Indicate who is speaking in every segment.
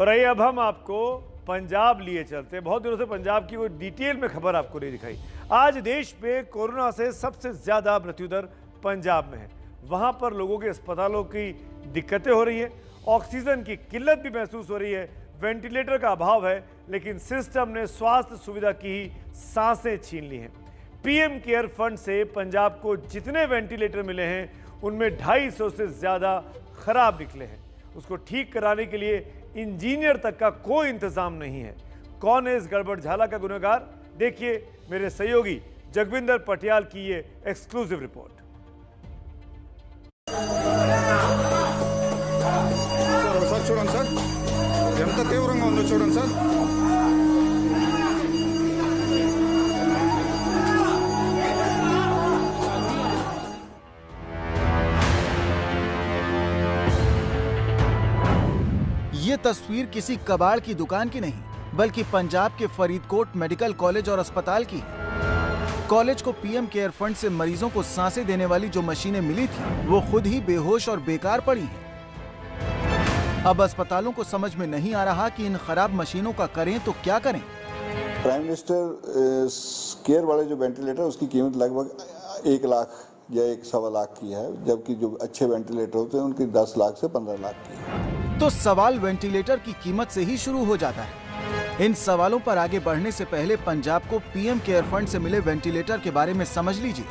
Speaker 1: और आइए अब हम आपको पंजाब लिए चलते हैं। बहुत दिनों से पंजाब की वो डिटेल में खबर आपको नहीं दिखाई। आज देश में कोरोना से सबसे ज्यादा मृत्यु दर पंजाब में है। वहां पर लोगों के अस्पतालों की दिक्कतें हो रही है, ऑक्सीजन की किल्लत भी महसूस हो रही है, वेंटिलेटर का अभाव है, लेकिन सिस्टम ने स्वास्थ्य सुविधा की ही सांसें छीन ली हैं। पीएम केयर फंड से पंजाब को जितने वेंटिलेटर मिले हैं उनमें 250 से ज्यादा खराब निकले हैं। उसको ठीक कराने के लिए इंजीनियर तक का कोई इंतजाम नहीं है। कौन है इस गड़बड़ झाला का गुनहगार? देखिए मेरे सहयोगी जगविंदर पटियाल की ये एक्सक्लूसिव रिपोर्ट।
Speaker 2: సార్ చూడండి సార్, ఎంత తీవ్రంగా ఉందో చూడండి సార్.
Speaker 3: ये तस्वीर किसी कबाड़ की दुकान की नहीं, बल्कि पंजाब के फरीदकोट मेडिकल कॉलेज और अस्पताल की है। कॉलेज को पीएम केयर फंड से मरीजों को सांसें देने वाली जो मशीनें मिली थी वो खुद ही बेहोश और बेकार पड़ी हैं। अब अस्पतालों को समझ में नहीं आ रहा कि इन खराब मशीनों का करें तो क्या करें।
Speaker 4: प्राइम मिनिस्टर केयर वाले जो वेंटिलेटर उसकी कीमत लगभग 1 लाख या 1.25 लाख की है, जबकि जो अच्छे वेंटिलेटर होते हैं उनकी 10 लाख से 15 लाख की है।
Speaker 3: तो सवाल वेंटिलेटर की कीमत से ही शुरू हो जाता है। इन सवालों पर आगे बढ़ने से पहले पंजाब को पीएम केयर फंड से मिले वेंटिलेटर के बारे में समझ लीजिए।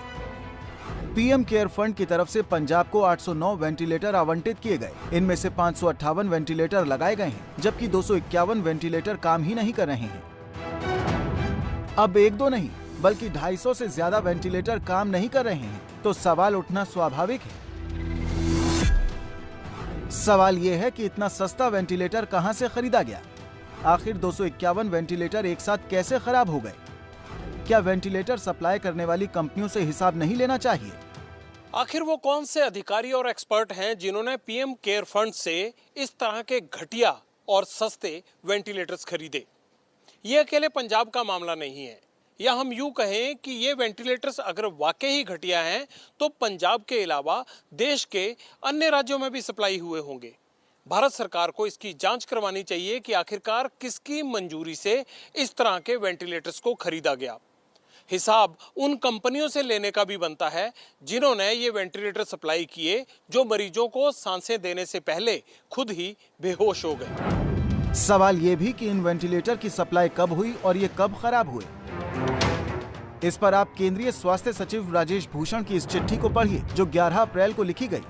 Speaker 3: पीएम केयर फंड की तरफ से पंजाब को 809 वेंटिलेटर आवंटित किए गए। इनमें से 558 वेंटिलेटर लगाए गए हैं, जबकि 251 वेंटिलेटर काम ही नहीं कर रहे हैं। अब 1-2 नहीं, बल्कि 250 से ज्यादा वेंटिलेटर काम नहीं कर रहे हैं, तो सवाल उठना स्वाभाविक है। सवाल यह है कि इतना सस्ता वेंटिलेटर कहां से खरीदा गया? आखिर 251 वेंटिलेटर एक साथ कैसे खराब हो गए? क्या वेंटिलेटर सप्लाई करने वाली कंपनियों से हिसाब नहीं लेना चाहिए?
Speaker 5: आखिर वो कौन से अधिकारी और एक्सपर्ट हैं जिन्होंने पीएम केयर फंड से इस तरह के घटिया और सस्ते वेंटिलेटर्स खरीदे? ये अकेले पंजाब का मामला नहीं है, या हम यूं कहें कि ये वेंटिलेटर्स अगर वाकई ही घटिया हैं तो पंजाब के अलावा देश के अन्य राज्यों में भी सप्लाई हुए होंगे। भारत सरकार को इसकी जांच करवानी चाहिए कि आखिरकार किसकी मंजूरी से इस तरह के वेंटिलेटर्स को खरीदा गया। हिसाब उन कंपनियों से लेने का भी बनता है जिन्होंने ये वेंटिलेटर सप्लाई किए, जो मरीजों को सांसें देने से पहले खुद ही बेहोश हो गए।
Speaker 3: सवाल ये भी कि इन वेंटिलेटर की सप्लाई कब हुई और ये कब खराब हुए। इस पर आप केंद्रीय स्वास्थ्य सचिव राजेश भूषण की इस चिट्ठी को पढ़िए, जो 11 अप्रैल को लिखी गई।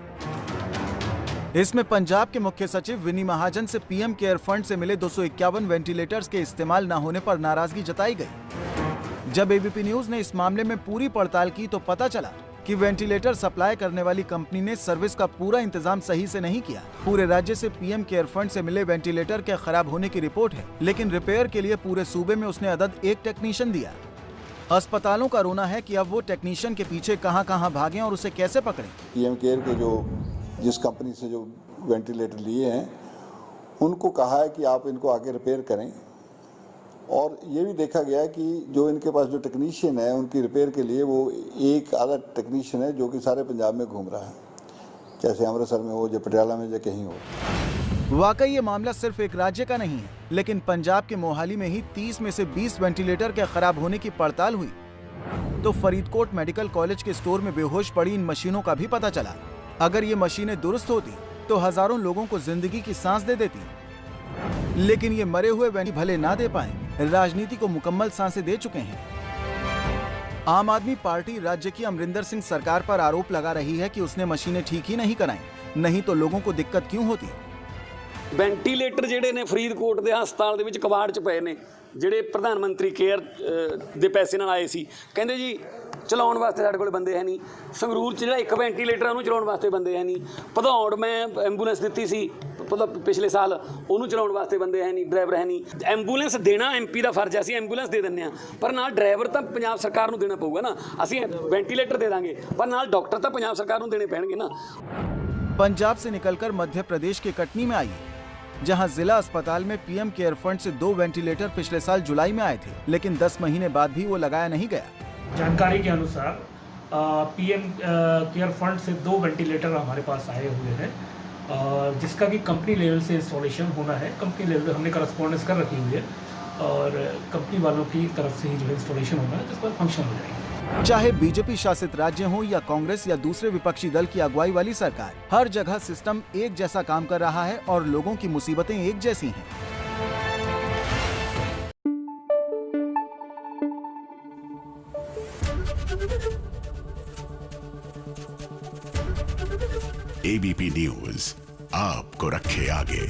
Speaker 3: इसमें पंजाब के मुख्य सचिव विनी महाजन से पीएम केयर फंड से मिले 251 वेंटिलेटर्स के इस्तेमाल न होने पर नाराजगी जताई गई। जब एबीपी न्यूज ने इस मामले में पूरी पड़ताल की तो पता चला कि वेंटिलेटर सप्लाई करने वाली कंपनी ने सर्विस का पूरा इंतजाम सही से नहीं किया। पूरे राज्य से पीएम केयर फंड से मिले वेंटिलेटर के खराब होने की रिपोर्ट है, लेकिन रिपेयर के लिए पूरे सूबे में उसने अदद 1 टेक्नीशियन दिया। अस्पतालों का रोना है कि अब वो टेक्नीशियन के पीछे कहां भागें और उसे कैसे पकड़ें।
Speaker 4: पीएम केयर के जिस कंपनी से जो वेंटिलेटर लिए हैं उनको कहा है कि आप इनको आगे रिपेयर करें, और ये भी देखा गया कि जो इनके पास जो टेक्नीशियन है उनकी रिपेयर के लिए वो एक अलग टेक्नीशियन है जो कि सारे पंजाब में घूम रहा है, जैसे अमृतसर में हो या पटियाला में या कहीं हो।
Speaker 3: वाकई ये मामला सिर्फ एक राज्य का नहीं है, लेकिन पंजाब के मोहाली में ही 30 में से 20 वेंटिलेटर के खराब होने की पड़ताल हुई तो फरीदकोट मेडिकल कॉलेज के स्टोर में बेहोश पड़ी इन मशीनों का भी पता चला। अगर ये मशीनें दुरुस्त होती तो हजारों लोगों को जिंदगी की सांस दे देती, लेकिन ये मरे हुए वेंटी भले ना दे पाए, राजनीति को मुकम्मल सांसें दे चुके हैं। आम आदमी पार्टी राज्य की अमरिंदर सिंह सरकार पर आरोप लगा रही है कि उसने मशीनें ठीक ही नहीं कराई, नहीं तो लोगों को दिक्कत क्यों होती।
Speaker 6: वेंटिलेटर ਜਿਹੜੇ ਨੇ ਫਰੀਦਕੋਟ ਦੇ ਹਸਪਤਾਲ ਦੇ ਵਿੱਚ ਕਬਾੜ 'ਚ ਪਏ ਨੇ, ਜਿਹੜੇ ਪ੍ਰਧਾਨ ਮੰਤਰੀ ਕੇਅਰ ਦੇ ਪੈਸੇ ਨਾਲ ਆਏ ਸੀ, ਕਹਿੰਦੇ ਜੀ ਚਲਾਉਣ ਵਾਸਤੇ ਸਾਡੇ ਕੋਲ ਬੰਦੇ ਹੈ ਨਹੀਂ। ਸੰਗਰੂਰ 'ਚ ਜਿਹੜਾ ਇੱਕ ਵੈਂਟੀਲੇਟਰ ਉਹਨੂੰ ਚਲਾਉਣ ਵਾਸਤੇ ਬੰਦੇ ਹੈ ਨਹੀਂ। ਭਦੌੜ ਮੈਂ ਐਂਬੂਲੈਂਸ ਦਿੱਤੀ ਸੀ ਪਿਛਲੇ ਸਾਲ, ਉਹਨੂੰ ਚਲਾਉਣ ਵਾਸਤੇ ਬੰਦੇ ਹੈ ਨਹੀਂ, ਡਰਾਈਵਰ ਹੈ ਨਹੀਂ। ਐਂਬੂਲੈਂਸ ਦੇਣਾ ਐਮਪੀ ਦਾ ਫਰਜ਼ ਹੈ, ਅਸੀਂ ਐਂਬੂਲੈਂਸ ਦੇ ਦਿੰਦੇ ਹਾਂ, ਪਰ ਨਾਲ ਡਰਾਈਵਰ ਤਾਂ ਪੰਜਾਬ ਸਰਕਾਰ ਨੂੰ ਦੇਣਾ ਪਊਗਾ ਨਾ। ਅਸੀਂ ਵੈਂਟੀਲੇਟਰ ਦੇ ਦਾਂਗੇ, ਪਰ ਨਾਲ ਡਾਕਟਰ ਤਾਂ ਪੰਜਾਬ ਸਰਕਾਰ ਨੂੰ ਦੇਣੇ ਪੈਣਗੇ ਨਾ।
Speaker 3: पंजाब से निकलकर मध्य प्रदेश के कटनी में आइए, जहां जिला अस्पताल में पीएम केयर फंड से 2 वेंटिलेटर पिछले साल जुलाई में आए थे, लेकिन 10 महीने बाद भी वो लगाया नहीं गया।
Speaker 7: जानकारी के अनुसार पीएम केयर फंड से 2 वेंटिलेटर हमारे पास आए हुए हैं जिसका कि कंपनी लेवल से इंस्टॉलेशन होना है। कंपनी लेवल पे हमने करस्पॉन्डेंस कर रखी हुई है और कंपनी वालों की तरफ से ही जो है इंस्टॉलेशन होना है, जिस पर फंक्शन हो जाएगी।
Speaker 3: चाहे बीजेपी शासित राज्य हो या कांग्रेस या दूसरे विपक्षी दल की अगुवाई वाली सरकार, हर जगह सिस्टम एक जैसा काम कर रहा है और लोगों की मुसीबतें एक जैसी हैं।
Speaker 8: एबीपी न्यूज आपको रखे आगे।